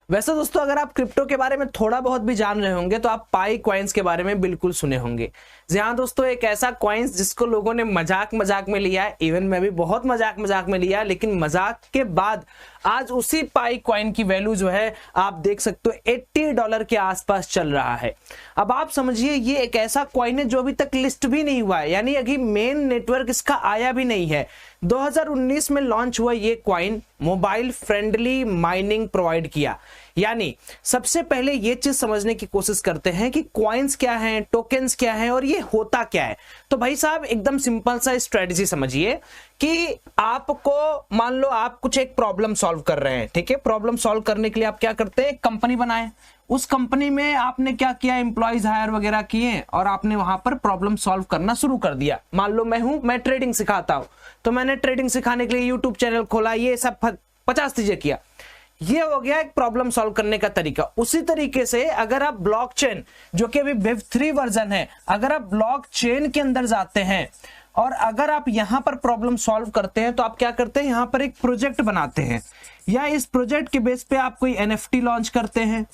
वैसे दोस्तों अगर आप क्रिप्टो के बारे में थोड़ा बहुत भी जान रहे होंगे तो आप पाई कॉइन्स के बारे में बिल्कुल सुने होंगे। जी हाँ दोस्तों, एक ऐसा कॉइन्स जिसको लोगों ने मजाक मजाक में लिया है, इवन मैं भी बहुत मजाक मजाक में लिया, लेकिन मजाक के बाद आज उसी पाई कॉइन की वैल्यू जो है आप देख सकते हो $80 के आसपास चल रहा है। अब आप समझिए ये एक ऐसा कॉइन है जो अभी तक लिस्ट भी नहीं हुआ है, यानी अभी मेन नेटवर्क इसका आया भी नहीं है। 2019 में लॉन्च हुआ ये coin mobile friendly mining provide किया। यानी सबसे पहले ये चीज समझने की कोशिश करते हैं कि कॉइन्स क्या हैं, टोकन्स क्या हैं और ये होता क्या है। तो भाई साहब एकदम सिंपल सा स्ट्रेटजी समझिए कि आपको मान लो आप कुछ एक प्रॉब्लम सॉल्व कर रहे हैं, ठीक है। प्रॉब्लम सॉल्व करने के लिए आप क्या करते हैं, एक कंपनी बनाए, उस कंपनी में आपने क्या किया, एम्प्लॉइज हायर वगैरह किए और आपने वहां पर प्रॉब्लम सॉल्व करना शुरू कर दिया। मान लो मैं ट्रेडिंग सिखाता हूं, तो मैंने ट्रेडिंग सिखाने के लिए यूट्यूब चैनल खोला, ये सब 50 चीजें किया। ये हो गया एक प्रॉब्लम सॉल्व करने का तरीका। उसी तरीके से अगर आप ब्लॉकचेन, जो कि अभी वेब 3 वर्जन है, अगर आप ब्लॉकचेन के अंदर जाते हैं और अगर आप यहां पर प्रॉब्लम सॉल्व करते हैं तो आप क्या करते हैं, यहां पर एक प्रोजेक्ट बनाते हैं, या इस प्रोजेक्ट के बेस पे आप कोई NFT लॉन्च करते हैं,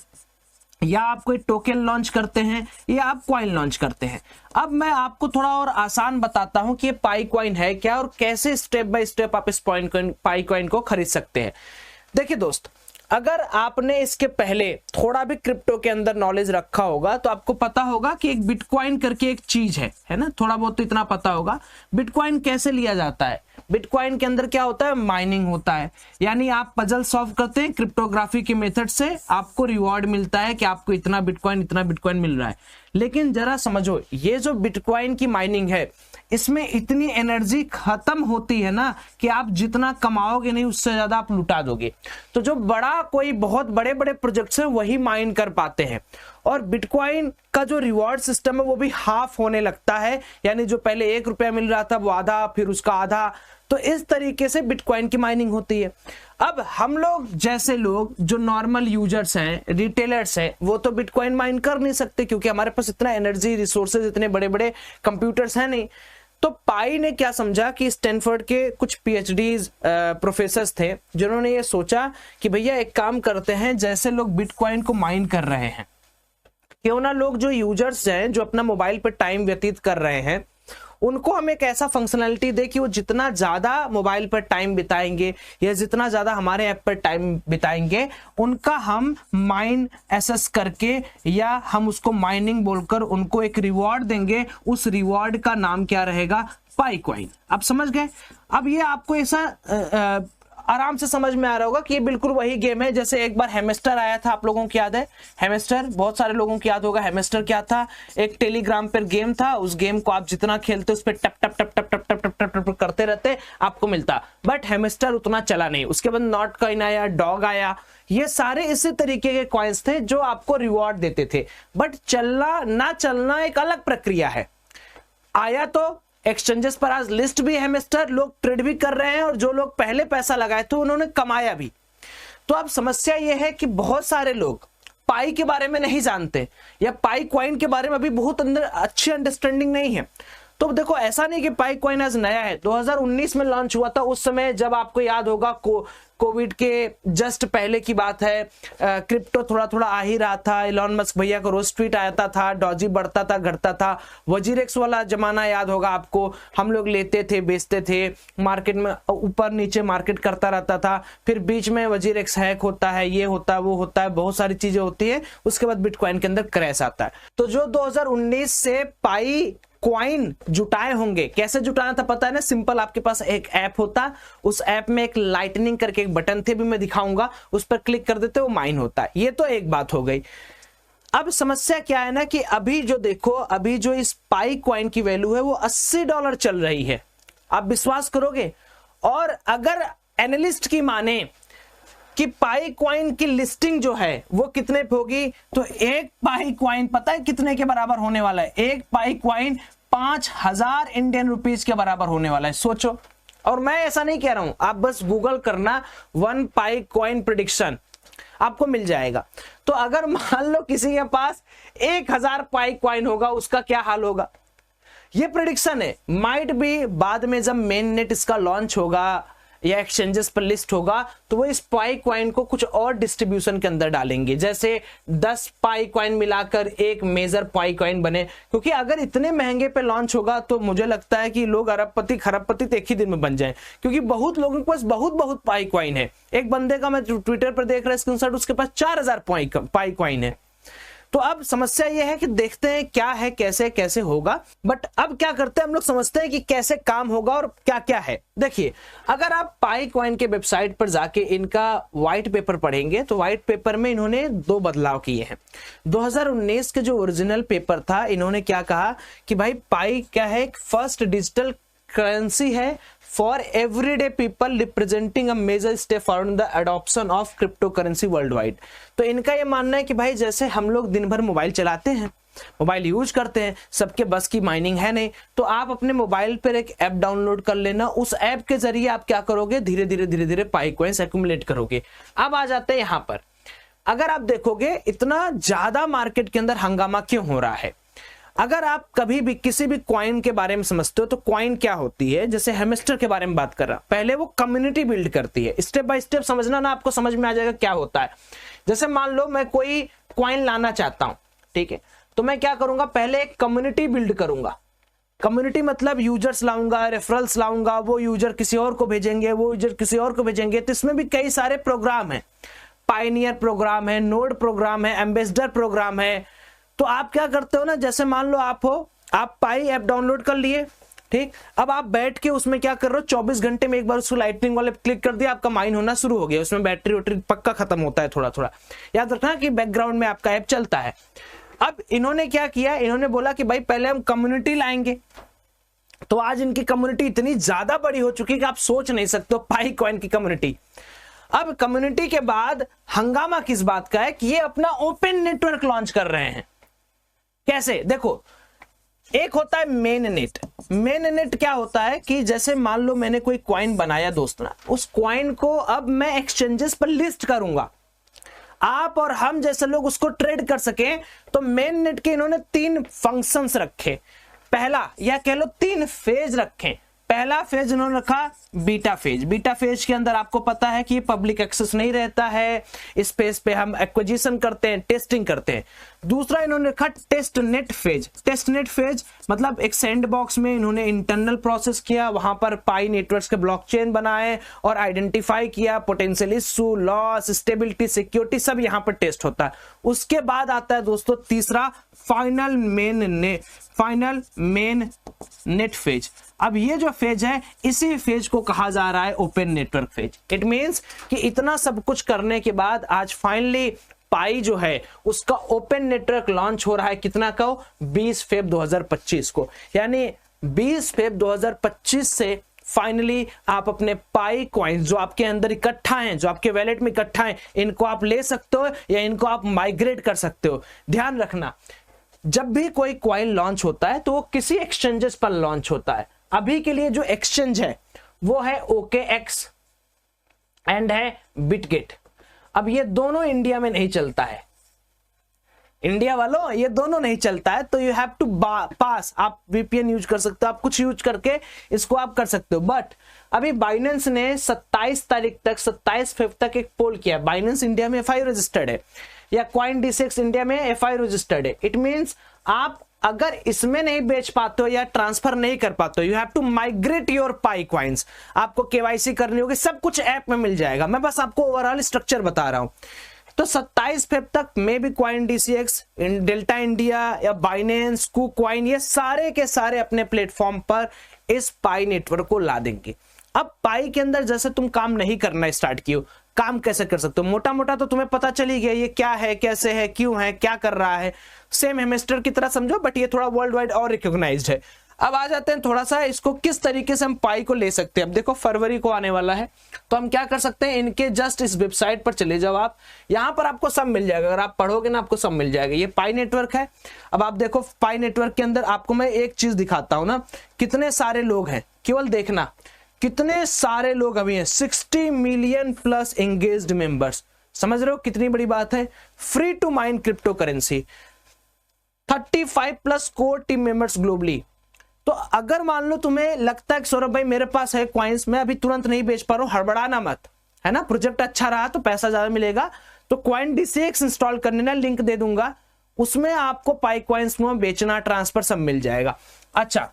या आप कोई टोकन लॉन्च करते हैं, या आप कॉइन लॉन्च करते हैं। अब मैं आपको थोड़ा और आसान बताता हूं कि ये पाई कॉइन है क्या और कैसे स्टेप बाय स्टेप आप इस पाई कॉइन को खरीद सकते हैं। देखिए दोस्त, अगर आपने इसके पहले थोड़ा भी क्रिप्टो के अंदर नॉलेज रखा होगा तो आपको पता होगा कि एक बिटकॉइन करके एक चीज है ना, थोड़ा बहुत तो इतना पता होगा। बिटकॉइन कैसे लिया जाता है, बिटकॉइन के अंदर क्या होता है, माइनिंग होता है, यानी आप पजल सॉल्व करते हैं क्रिप्टोग्राफी के मेथड से, आपको रिवॉर्ड मिलता है कि आपको इतना बिटकॉइन मिल रहा है। लेकिन जरा समझो, ये जो बिटकॉइन की माइनिंग है इसमें इतनी एनर्जी खत्म होती है ना कि आप जितना कमाओगे नहीं उससे ज्यादा आप लुटा दोगे। तो जो कोई बहुत बड़े बड़े प्रोजेक्ट्स हैं वही माइन कर पाते हैं, और बिटकॉइन का जो रिवॉर्ड सिस्टम है वो भी हाफ होने लगता है, यानी जो पहले ₹1 मिल रहा था वो आधा, फिर उसका आधा। तो इस तरीके से बिटकॉइन की माइनिंग होती है। अब हम लोग जैसे लोग जो नॉर्मल यूजर्स हैं, रिटेलर्स हैं, वो तो बिटकॉइन माइन कर नहीं सकते क्योंकि हमारे पास इतना एनर्जी, रिसोर्सेज, इतने बड़े बड़े कंप्यूटर्स हैं नहीं। तो पाई ने क्या समझा कि स्टैनफोर्ड के कुछ PhDs प्रोफेसर्स थे जिन्होंने ये सोचा कि भैया एक काम करते हैं, जैसे लोग बिटकॉइन को माइन कर रहे हैं, क्यों ना लोग जो यूजर्स हैं जो अपना मोबाइल पर टाइम व्यतीत कर रहे हैं उनको हम एक ऐसा फंक्शनलिटी दे कि वो जितना ज्यादा मोबाइल पर टाइम बिताएंगे या जितना ज्यादा हमारे ऐप पर टाइम बिताएंगे उनका हम माइन एसेस करके या हम उसको माइनिंग बोलकर उनको एक रिवॉर्ड देंगे। उस रिवॉर्ड का नाम क्या रहेगा, पाई कॉइन। आप समझ गए। अब ये आपको ऐसा आराम से समझ में आ रहा होगा कि ये बिल्कुल वही गेम है जैसे एक बार हेमस्टर आया था, आप लोगों को याद है हेमस्टर, बहुत सारे लोगों को याद होगा। हेमस्टर क्या था, एक टेलीग्राम पर गेम था, उस गेम को आप जितना खेलते उस पर टप टप टप टप टप टप टप टप टप करते रहते आपको मिलता, बट हेमस्टर उतना चला नहीं। उसके बाद नॉट कॉइन आया, डॉग आया, ये सारे इसी तरीके के कॉइन्स थे जो आपको रिवॉर्ड देते थे, बट चलना ना चलना एक अलग प्रक्रिया है। आया तो एक्सचेंजेस पर आज लिस्ट भी है मिस्टर, लोग ट्रेड भी कर रहे हैं और जो लोग पहले पैसा लगाए थे उन्होंने कमाया भी। तो अब समस्या यह है कि बहुत सारे लोग पाई के बारे में नहीं जानते या पाई कॉइन के बारे में अभी बहुत अंदर अच्छी अंडरस्टैंडिंग नहीं है। तो देखो ऐसा नहीं कि पाई कॉइन आज नया है, 2019 में लॉन्च हुआ था। उस समय जब आपको याद होगा कोविड के जस्ट पहले की बात है, क्रिप्टो थोड़ा थोड़ा आ ही रहा था। इलॉन मस्क भैया को रोज ट्वीट आता था, डॉजी बढ़ता था घटता था। वजीरेक्स वाला जमाना याद होगा आपको, हम लोग लेते थे बेचते थे, मार्केट में ऊपर नीचे मार्केट करता रहता था। फिर बीच में वजीरेक्स हैक होता है, ये होता है वो होता है, बहुत सारी चीजें होती है। उसके बाद बिटकॉइन के अंदर क्रैश आता है। तो जो 2019 से पाई कॉइन जुटाए होंगे, कैसे जुटाना था पता है ना, सिंपल, आपके पास एक ऐप होता, उस ऐप में एक लाइटनिंग करके एक बटन थे, भी मैं दिखाऊंगा, उस पर क्लिक कर देते वो माइन होता है। ये तो एक बात हो गई। अब समस्या क्या है ना कि अभी जो देखो, अभी जो इस पाई कॉइन की वैल्यू है वो $80 चल रही है। आप विश्वास करोगे? और अगर एनालिस्ट की माने कि पाई कॉइन की लिस्टिंग जो है वो कितने पे होगी, तो एक पाई कॉइन पता है कितने के बराबर होने वाला है? एक पाई कॉइन 5000 इंडियन रुपीज के बराबर होने वाला है, सोचो। और मैं ऐसा नहीं कह रहा हूं, आप बस गूगल करना 1 पाई कॉइन प्रेडिक्शन, आपको मिल जाएगा। तो अगर मान लो किसी के पास 1000 पाई कॉइन होगा, उसका क्या हाल होगा? ये प्रेडिक्शन है, माइट भी बाद में जब मेन नेट इसका लॉन्च होगा या एक्सचेंजेस पर लिस्ट होगा तो वो इस पाई कॉइन को कुछ और डिस्ट्रीब्यूशन के अंदर डालेंगे, जैसे 10 पाई कॉइन मिलाकर एक मेजर पाई कॉइन बने। क्योंकि अगर इतने महंगे पे लॉन्च होगा तो मुझे लगता है कि लोग अरबपति खरबपति एक ही दिन में बन जाएं, क्योंकि बहुत लोगों के पास बहुत पाई कॉइन है। एक बंदे का मैं ट्विटर पर देख रहा स्क्रीनशॉट, उसके पास 4000 पाई कॉइन है। तो अब समस्या यह है कि देखते हैं क्या है, कैसे कैसे होगा। बट अब क्या करते हैं हम लोग, समझते हैं कि कैसे काम होगा और क्या क्या है। देखिए, अगर आप पाई कॉइन के वेबसाइट पर जाके इनका व्हाइट पेपर पढ़ेंगे तो व्हाइट पेपर में इन्होंने 2 बदलाव किए हैं। 2019 के जो ओरिजिनल पेपर था, इन्होंने क्या कहा कि भाई पाई क्या है, एक फर्स्ट डिजिटल करेंसी है for everyday people representing a major step forward in the adoption of cryptocurrency worldwide. तो इनका यह मानना है कि भाई जैसे हम लोग दिन भर मोबाइल चलाते हैं, मोबाइल यूज करते हैं, सबके बस की माइनिंग है नहीं, तो आप अपने मोबाइल पर एक ऐप डाउनलोड कर लेना, उस ऐप के जरिए आप क्या करोगे, धीरे धीरे पाई कॉइंस एक्यूमुलेट करोगे। अब आ जाते हैं यहां पर, अगर आप देखोगे इतना ज्यादा मार्केट के अंदर हंगामा क्यों हो रहा है। अगर आप कभी भी किसी भी कॉइन के बारे में समझते हो तो कॉइन क्या होती है, जैसे हेमस्टर के बारे में बात कर रहा, पहले वो कम्युनिटी बिल्ड करती है। स्टेप बाय स्टेप समझना ना, आपको समझ में आ जाएगा क्या होता है। जैसे मान लो मैं कोई कॉइन लाना चाहता हूं, ठीक है, तो मैं क्या करूंगा, पहले एक कम्युनिटी बिल्ड करूंगा। कम्युनिटी मतलब यूजर्स लाऊंगा, रेफरल्स लाऊंगा, वो यूजर किसी और को भेजेंगे, वो यूजर किसी और को भेजेंगे। तो इसमें भी कई सारे प्रोग्राम है, पायनियर प्रोग्राम है, नोड प्रोग्राम है, एम्बेसडर प्रोग्राम है। तो आप क्या करते हो ना, जैसे मान लो आप पाई ऐप डाउनलोड कर लिए, ठीक, अब आप बैठ के उसमें क्या कर रहे हो, 24 घंटे में एक बार उसको लाइटनिंग वाले क्लिक कर दिया, आपका माइन होना शुरू हो गया। उसमें बैटरी वैटरी पक्का खत्म होता है, थोड़ा थोड़ा याद रखना कि बैकग्राउंड में आपका ऐप चलता है। अब इन्होंने क्या किया, इन्होंने बोला कि भाई पहले हम कम्युनिटी लाएंगे। तो आज इनकी कम्युनिटी इतनी ज्यादा बड़ी हो चुकी है कि आप सोच नहीं सकते हो, पाई कॉइन की कम्युनिटी। अब कम्युनिटी के बाद हंगामा किस बात का है कि ये अपना ओपन नेटवर्क लॉन्च कर रहे हैं। कैसे, देखो, एक होता है मेन नेट। मेन नेट क्या होता है कि जैसे मान लो मैंने कोई कॉइन बनाया दोस्त ना, उस कॉइन को अब मैं एक्सचेंजेस पर लिस्ट करूंगा, आप और हम जैसे लोग उसको ट्रेड कर सके। तो मेन नेट के इन्होंने 3 फंक्शंस रखे, पहला या कह लो 3 फेज रखे। पहला फेज इन्होंने रखा बीटा फेज। बीटा फेज के अंदर आपको पता है कि पब्लिक एक्सेस नहीं रहता है, इस पेज पे हम एक्विजिशन करते हैं, टेस्टिंग करते हैं। दूसरा इन्होंने रखा testnet phase. Testnet phase मतलब एक सैंड बॉक्स में इन्होंने इंटरनल प्रोसेस किया, वहां पर पाई नेटवर्क्स के ब्लॉकचेन बनाए और आइडेंटिफाई किया, potential issue, loss, stability, security सब यहां पर टेस्ट होता है। उसके बाद आता है दोस्तों तीसरा फाइनल मेन नेट फेज। अब ये जो फेज है, इसी फेज को कहा जा रहा है open network phase. It means कि इतना सब कुछ करने के बाद आज फाइनली पाई जो है उसका ओपन नेटवर्क लॉन्च हो रहा है। कितना का, 20 फेब 2025 को, यानी 20 फेब 2025 से फाइनली आप अपने पाई कॉइन्स जो आपके अंदर इकट्ठा हैं, जो आपके वैलेट में इकट्ठा हैं, इनको आप ले सकते हो या इनको आप माइग्रेट कर सकते हो। ध्यान रखना, जब भी कोई कॉइन लॉन्च होता है तो वो किसी एक्सचेंजेस पर लॉन्च होता है। अभी के लिए जो एक्सचेंज है वो है OKX एंड है बिटगेट। अब ये दोनों इंडिया में नहीं चलता है, इंडिया वालों ये दोनों नहीं चलता है, तो यू हैव टू पास। आप VPN यूज कर सकते हो, आप कुछ यूज करके इसको आप कर सकते हो। बट अभी बाइनेंस ने 27 तारीख तक, 27 फेब तक एक पोल किया। बाइनेंस इंडिया में FI रजिस्टर्ड है या CoinDCX इंडिया में FI रजिस्टर्ड है। इट मींस आप अगर इसमें नहीं बेच पाते हो या ट्रांसफर नहीं कर पाते हो, you have to migrate your Pi coins. आपको KYC करनी होगी, सब कुछ ऐप में मिल जाएगा। मैं बस आपको ओवरऑल स्ट्रक्चर बता रहा हूं। तो 27 फेब तक मे भी CoinDCX, डेल्टा इंडिया या बाइनेंस, KuCoin, ये सारे के सारे अपने प्लेटफॉर्म पर इस पाई नेटवर्क को ला देंगे। अब पाई के अंदर जैसे तुम काम नहीं करना स्टार्ट किए, काम कैसे कर सकते हो, मोटा मोटा तो तुम्हें पता चल ही गया ये क्या है, कैसे है, क्यों है, क्या कर रहा है। सेम हेमस्टर की तरह समझो, बट ये थोड़ा वर्ल्ड वाइड और रिकॉग्नाइज्ड है। अब आ जाते हैं थोड़ा सा इसको किस तरीके से हम पाई को ले सकते हैं। अब देखो फरवरी को आने वाला है, तो हम क्या कर सकते हैं, इनके जस्ट इस वेबसाइट पर चले जाओ आप, यहां पर आपको सब मिल जाएगा। अगर आप पढ़ोगे ना आपको सब मिल जाएगा। ये पाई नेटवर्क है। अब आप देखो पाई नेटवर्क के अंदर आपको मैं एक चीज दिखाता हूं ना, कितने सारे लोग हैं, केवल देखना कितने सारे लोग अभी हैं। 60 मिलियन प्लस एंगेज्ड मेंबर्स, समझ रहे हो कितनी बड़ी बात है। Free to mine cryptocurrency, 35 plus core team members globally, तो अगर मान लो तुम्हें लगता है कि सौरभ भाई मेरे पास है कॉइन्स, मैं अभी तुरंत नहीं बेच पा रहा हूं, हड़बड़ाना मत, है ना, प्रोजेक्ट अच्छा रहा तो पैसा ज्यादा मिलेगा, तो CoinDCX इंस्टॉल करने ना, लिंक दे दूंगा, उसमें आपको पाई कॉइन्स में बेचना, ट्रांसफर सब मिल जाएगा। अच्छा,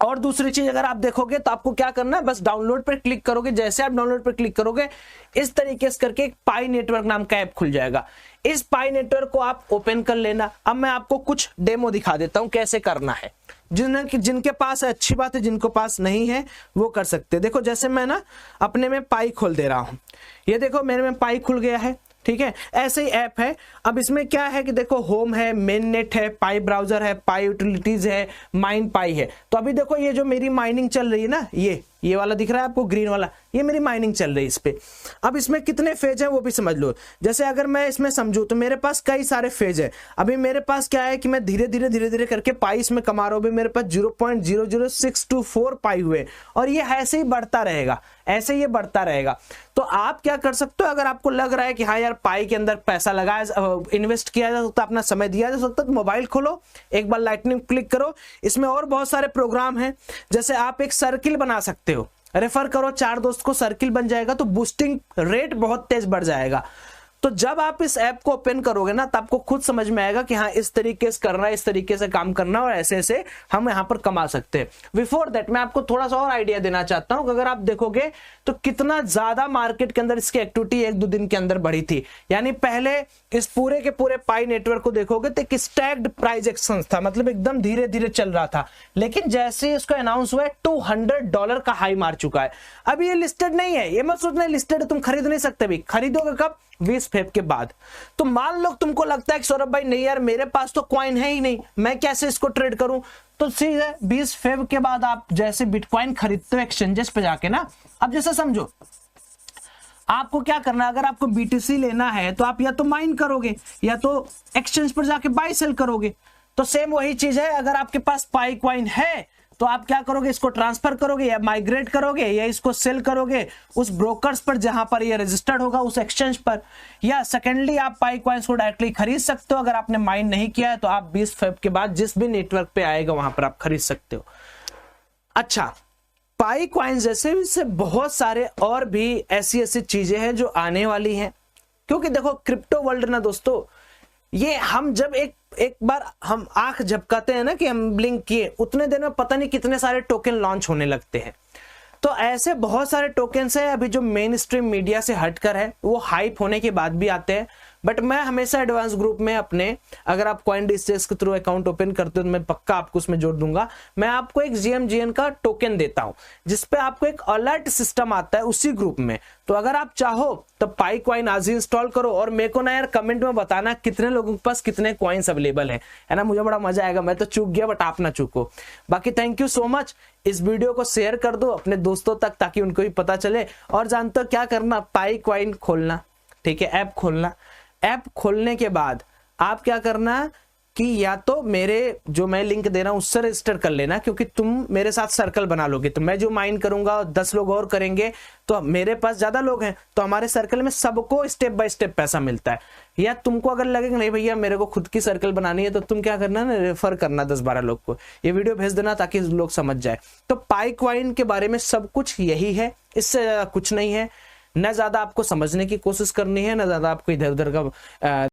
और दूसरी चीज अगर आप देखोगे तो आपको क्या करना है, बस डाउनलोड पर क्लिक करोगे, जैसे आप डाउनलोड पर क्लिक करोगे इस तरीके से करके एक पाई नेटवर्क नाम का ऐप खुल जाएगा। इस पाई नेटवर्क को आप ओपन कर लेना। अब मैं आपको कुछ डेमो दिखा देता हूं कैसे करना है। जिनके पास है अच्छी बात है, जिनको पास नहीं है वो कर सकते हैं। देखो जैसे मैं ना अपने में पाई खोल दे रहा हूं, ये देखो मेरे में पाई खुल गया है, ठीक है, ऐसे ही ऐप है। अब इसमें क्या है कि देखो होम है, मेन नेट है, पाई ब्राउजर है, पाई यूटिलिटीज है, माइन पाई है। तो अभी देखो ये जो मेरी माइनिंग चल रही है ना, ये वाला दिख रहा है आपको ग्रीन वाला, ये मेरी माइनिंग चल रही है इस पे। अब इसमें कितने फेज है वो भी समझ लो। जैसे अगर मैं इसमें समझू तो मेरे पास कई सारे फेज है। अभी मेरे पास क्या है कि मैं धीरे धीरे करके पाई इसमें कमा रहा हूं। मेरे पास 0.00624 पाई हुए, और ये ऐसे ही बढ़ता रहेगा, ऐसे ये बढ़ता रहेगा। तो आप क्या कर सकते हो, अगर आपको लग रहा है कि हाँ यार पाई के अंदर पैसा लगाया, इन्वेस्ट किया जा सकता, अपना समय दिया जा सकता, तो मोबाइल खोलो, एक बार लाइटनिंग क्लिक करो, इसमें और बहुत सारे प्रोग्राम हैं। जैसे आप एक सर्किल बना सकते हो, रेफर करो 4 दोस्त को, सर्किल बन जाएगा, तो बूस्टिंग रेट बहुत तेज बढ़ जाएगा। तो जब आप इस ऐप को ओपन करोगे ना, तो आपको खुद समझ में आएगा कि हाँ इस तरीके से करना है, इस तरीके से काम करना, और ऐसे ऐसे हम यहाँ पर कमा सकते हैं। बिफोर दैट मैं आपको थोड़ा सा और आइडिया देना चाहता हूँ कि अगर आप देखोगे तो कितना ज्यादा मार्केट के अंदर इसकी एक्टिविटी 1-2 दिन के अंदर बढ़ी थी। यानी पहले इस पूरे के पूरे पाई नेटवर्क को देखोगे तो एक स्टैग्ड प्राइस एक्शन था, मतलब एकदम धीरे धीरे चल रहा था। लेकिन जैसे इसको अनाउंस हुआ है $200 का हाई मार चुका है। अभी ये लिस्टेड नहीं है, ये मत सोचना लिस्टेड है, तुम खरीद नहीं सकते। भी खरीदोगे कब? 20 फेब के बाद। तो मान लो तुमको लगता है कि सौरभ भाई नहीं यार मेरे पास तो कॉइन है ही नहीं, मैं कैसे इसको ट्रेड करूं, तो सीधे 20 फेब के बाद आप जैसे बिटकॉइन खरीदते हो एक्सचेंजेस पे जाके ना, अब जैसे समझो आपको क्या करना है, अगर आपको BTC लेना है तो आप या तो माइन करोगे या तो एक्सचेंज पर जाके बाय सेल करोगे। तो सेम वही चीज है, अगर आपके पास पाई कॉइन है तो आप क्या करोगे, इसको ट्रांसफर करोगे या माइग्रेट करोगे या इसको सेल करोगे उस ब्रोकर्स पर जहां पर ये रजिस्टर्ड होगा उस एक्सचेंज पर, या सेकेंडली आप पाई कॉइन्स को डायरेक्टली खरीद सकते हो। अगर आपने माइन नहीं किया है तो आप 20 फेब के बाद जिस भी नेटवर्क पे आएगा वहां पर आप खरीद सकते हो। अच्छा, पाई कॉइन्स जैसे इससे बहुत सारे और भी ऐसी चीजें हैं जो आने वाली हैं, क्योंकि देखो क्रिप्टो वर्ल्ड ना दोस्तों, ये हम जब एक बार हम आंख झपकाते हैं ना कि हम ब्लिंक किए, उतने देर में पता नहीं कितने सारे टोकन लॉन्च होने लगते हैं। तो ऐसे बहुत सारे टोकन्स हैं अभी जो मेन स्ट्रीम मीडिया से हटकर है, वो हाइप होने के बाद भी आते हैं। बट मैं हमेशा एडवांस ग्रुप में अपने, अगर आप CoinDCX के थ्रू अकाउंट ओपन करते हो तो मैं पक्का आपको उसमें जोड़ दूंगा। मैं आपको एक GMGN का टोकन देता हूं जिसपे आपको एक अलर्ट सिस्टम आता है उसी ग्रुप में। तो अगर आप चाहो तो पाई कॉइन आज ही इंस्टॉल करो, और मेरे को ना यार कमेंट में बताना कितने लोगों के पास कितने कॉइन्स अवेलेबल है ना, मुझे बड़ा मजा आएगा। मैं तो चूक गया बट आप ना चूको। बाकी थैंक यू सो मच। इस वीडियो को शेयर कर दो अपने दोस्तों तक ताकि उनको भी पता चले। और जानते हो क्या करना, पाई कॉइन खोलना, ठीक है, ऐप खोलना। ऐप खोलने के बाद आप क्या करना कि या तो मेरे जो मैं लिंक दे रहा हूं उससे रजिस्टर कर लेना, क्योंकि तुम मेरे साथ सर्कल बना लोगे तो मैं जो माइन करूंगा 10 लोग और करेंगे तो मेरे पास ज्यादा लोग हैं तो हमारे सर्कल में सबको स्टेप बाय स्टेप पैसा मिलता है। या तुमको अगर लगेगा नहीं भैया मेरे को खुद की सर्कल बनानी है तो तुम क्या करना ना, रेफर करना 10-12 लोग को, ये वीडियो भेज देना ताकि लोग समझ जाए। तो पाई कॉइन के बारे में सब कुछ यही है, इससे ज्यादा कुछ नहीं है। न ज्यादा आपको समझने की कोशिश करनी है, न ज्यादा आपको इधर उधर का